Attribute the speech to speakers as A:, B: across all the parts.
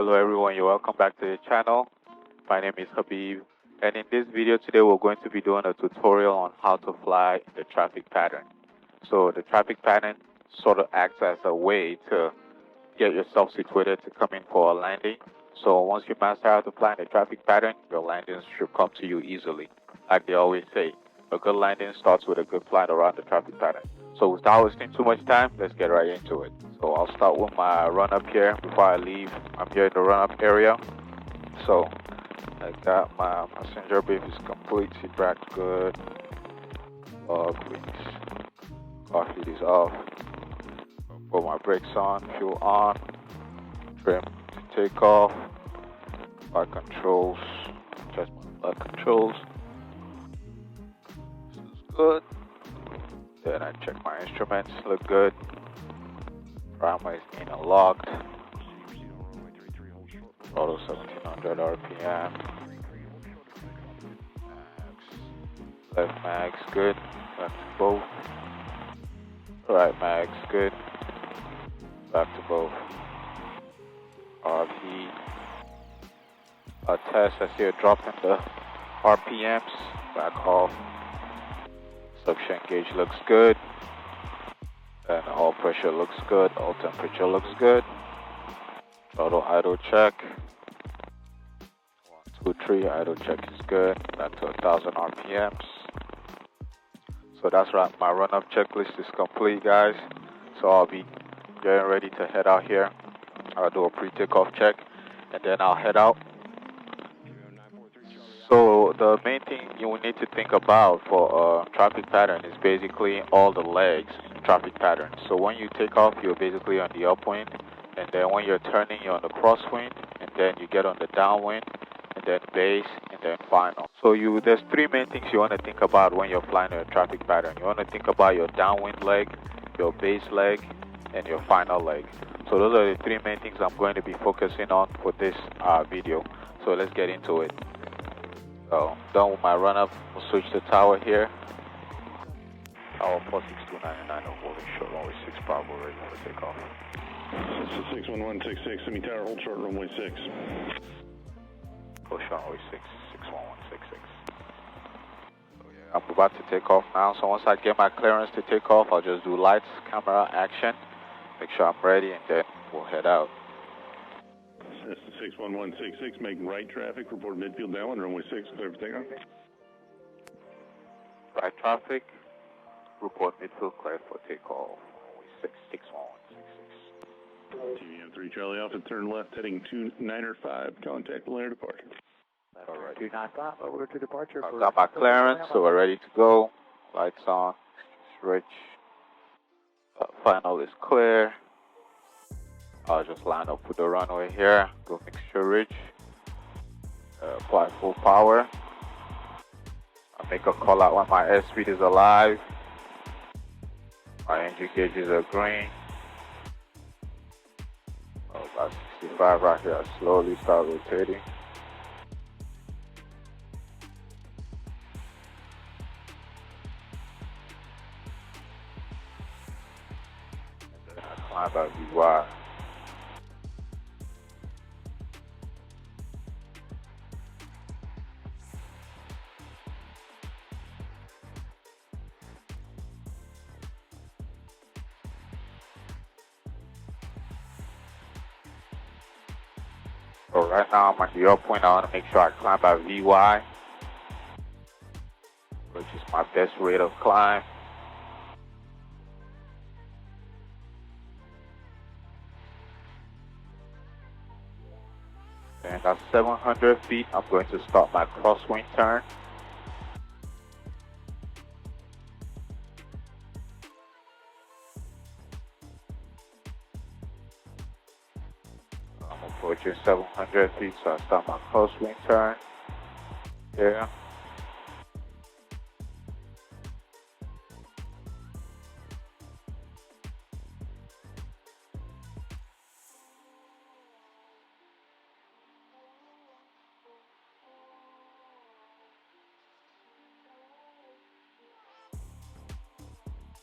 A: Hello everyone, you're welcome back to the channel. My name is Habib, and in this video today we're going to be doing a tutorial on how to fly in the traffic pattern. So the traffic pattern sort of acts as a way to get yourself situated to come in for a landing. So once you master how to fly in the traffic pattern, your landings should come to you easily. Like they always say, a good landing starts with a good flight around the traffic pattern. So without wasting too much time, let's get right into it. So I'll start with my run up here before I leave. I'm here in the run up area. So I got my passenger brief is complete, seat back's good. Log wings. Car heat is off. Put my brakes on, fuel on. Trim to take off. Flight controls. Adjust my flight controls. This is good. Then I check my instruments, look good. Primer is in and locked. Auto 1700 RPM. Left mag's good. Back to both. Right mag's good. Back to both. RP. Test, I see a drop in the RPMs. Back off. Suction gauge looks good. And all pressure looks good. All temperature looks good. Throttle idle check. 1, 2, 3. Idle check is good. Back to 1000 RPMs. So that's right. My run-up checklist is complete, guys. So I'll be getting ready to head out here. I'll do a pre-takeoff check, and then I'll head out. So the main thing you will need to think about for a traffic pattern is basically all the legs in traffic pattern. So when you take off, you're basically on the upwind, and then when you're turning, you're on the crosswind, and then you get on the downwind, and then base, and then final. So there's three main things you want to think about when you're flying in a traffic pattern. You want to think about your downwind leg, your base leg, and your final leg. So those are the three main things I'm going to be focusing on for this video. So let's get into it. So, done with my run-up, we'll switch to tower here. Tower 46299, holding short runway 6, Bravo, ready for takeoff.
B: 61166, semi tower, hold short runway 6.
A: Push runway 6, 61166. So yeah, I'm about to take off now, so once I get my clearance to take off, I'll just do lights, camera, action, make sure I'm ready, and then we'll head out.
B: 61166, making right traffic, report midfield downwind, runway 6, clear for takeoff.
A: Right traffic, report midfield, clear for takeoff, runway 6, 61166.
B: TVM 3 Charlie Alpha, turn left, heading 295, contact Atlanta departure.
A: Alright.
C: 295, over to departure.
A: I've got my clearance, so we're ready to go. Lights on, switch. Final is clear. I'll just line up with the runway here, go mixture ridge, apply full power. I'll make a call out when my airspeed is alive. My engine gauges are green. About 65 right here, I slowly start rotating. And then I climb out VY. So right now I'm at the upwind. I want to make sure I climb by VY, which is my best rate of climb. And at 700 feet, I'm going to start my crosswind turn. Approaching 700 feet, so I start my crosswind turn here.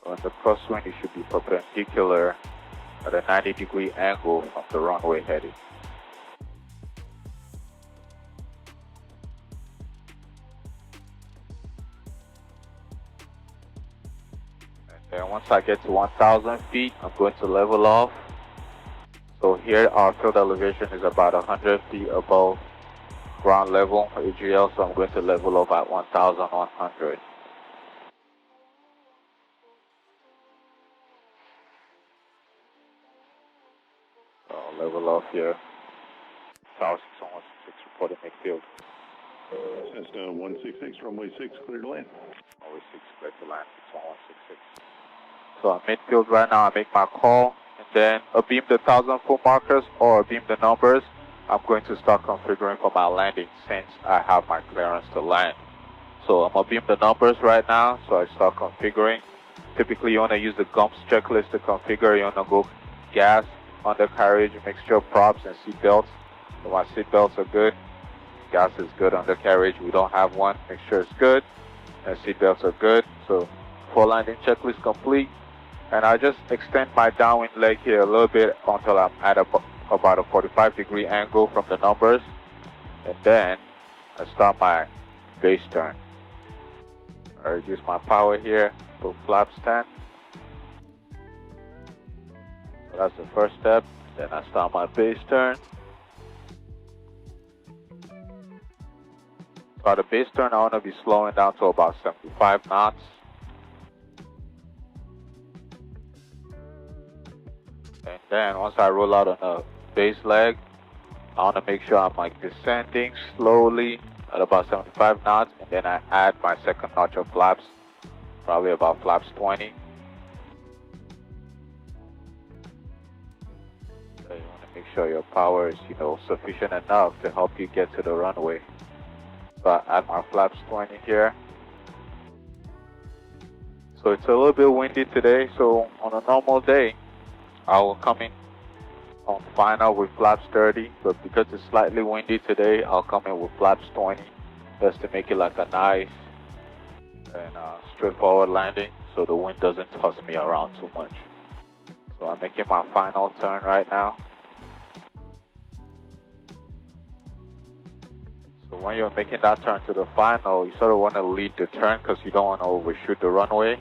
A: On the crosswind, it should be perpendicular at a 90-degree angle from the runway heading. And once I get to 1,000 feet, I'm going to level off. So here our field elevation is about 100 feet above ground level for AGL, so I'm going to level off at 1,100. So I'll level off here. Tower 6116 reporting midfield.
B: Cessna 166, runway 6, clear to land.
A: Runway 6, clear to land, 61166. So I'm midfield right now, I make my call, and then beam the 1,000-foot markers or beam the numbers. I'm going to start configuring for my landing since I have my clearance to land. So I'm going to beam the numbers right now, so I start configuring. Typically you want to use the GUMPS checklist to configure. You want to go gas, undercarriage, mixture of props, and seat belts. So my seat belts are good. Gas is good, undercarriage, we don't have one. Make sure it's good. And seat belts are good. So full landing checklist complete. And I just extend my downwind leg here a little bit until I'm at about a 45-degree angle from the numbers. And then I start my base turn. I reduce my power here, put flaps 10. So that's the first step. Then I start my base turn. So at the base turn, I want to be slowing down to about 75 knots. And then once I roll out on the base leg, I want to make sure I'm like descending slowly at about 75 knots, and then I add my second notch of flaps, probably about flaps 20. So you want to make sure your power is, sufficient enough to help you get to the runway. So I add my flaps 20 here. So it's a little bit windy today, so on a normal day, I will come in on final with flaps 30, but because it's slightly windy today, I'll come in with flaps 20, just to make it like a nice and straightforward landing, so the wind doesn't toss me around too much. So I'm making my final turn right now. So when you're making that turn to the final, you sort of want to lead the turn because you don't want to overshoot the runway.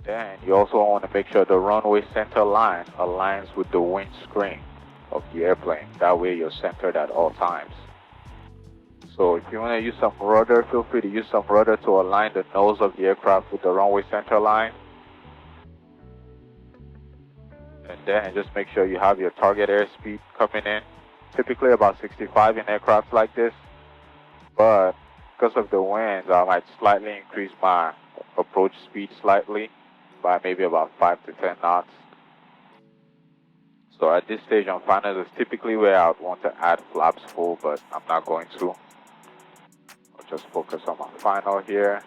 A: Then you also want to make sure the runway center line aligns with the windscreen of the airplane. That way you're centered at all times. So if you want to use some rudder, feel free to use some rudder to align the nose of the aircraft with the runway center line. And then just make sure you have your target airspeed coming in. Typically about 65 in aircraft like this. But because of the winds, I might slightly increase my approach speed slightly, by maybe about 5 to 10 knots. So at this stage on final is typically where I would want to add flaps full, but I'm not going to. I'll just focus on my final here.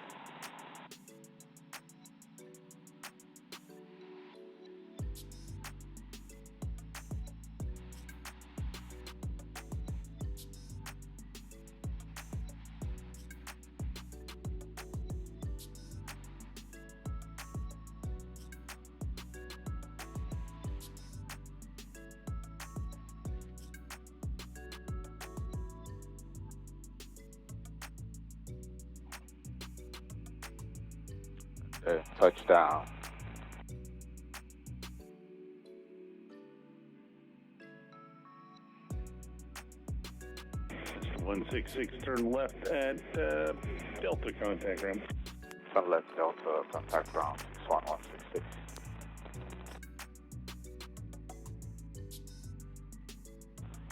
A: Touchdown.
B: Cessna 166, turn left at Delta contact ground.
A: Turn left Delta contact ground 6166.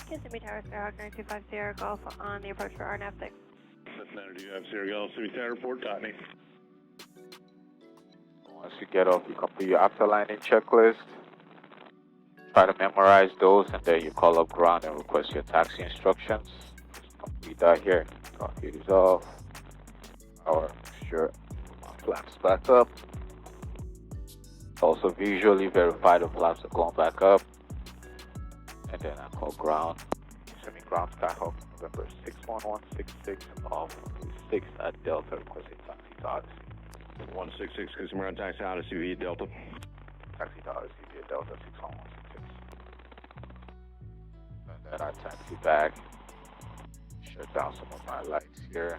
D: 𝒁𝒂𝒂 Tower Skyhawk 9250 Golf on the approach for RNAV 6.
B: Cessna 9250, city report, Totney.
A: Once you get off, you complete your after landing checklist. Try to memorize those, and then you call up ground and request your taxi instructions. Just complete that here. Target is off. Power, sure. My flaps back up. Also visually verify the flaps are going back up. And then I call ground. Send me ground Skyhawk November 61166 off 6 at Delta requesting taxi to Odyssey.
B: 166, consumer on taxi Odyssey via Delta.
A: Taxi to Odyssey via Delta 61166. And then I taxi back. Shut down some of my lights here.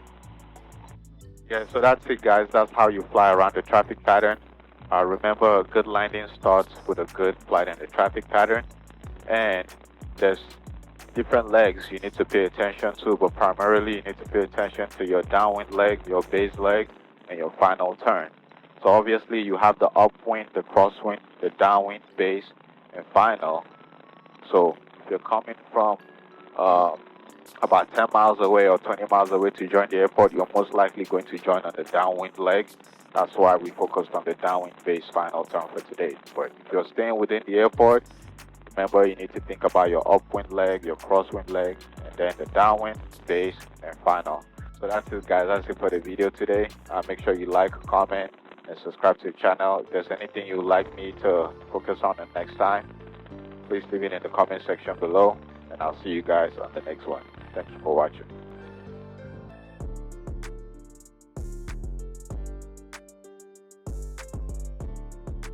A: Yeah, so that's it, guys. That's how you fly around the traffic pattern. Remember, a good landing starts with a good flight in the traffic pattern. And there's different legs you need to pay attention to, but primarily you need to pay attention to your downwind leg, your base leg, and your final turn. So obviously you have the upwind, the crosswind, the downwind, base, and final. So if you're coming from about 10 miles away or 20 miles away to join the airport, you're most likely going to join on the downwind leg. That's why we focused on the downwind base final turn for today. But if you're staying within the airport, remember you need to think about your upwind leg, your crosswind leg, and then the downwind, base, and final. So that's it, guys. That's it for the video today. Make sure you like, comment, and subscribe to the channel. If there's anything you would like me to focus on the next time, please leave it in the comment section below, and I'll see you guys on the next one. Thank you for watching.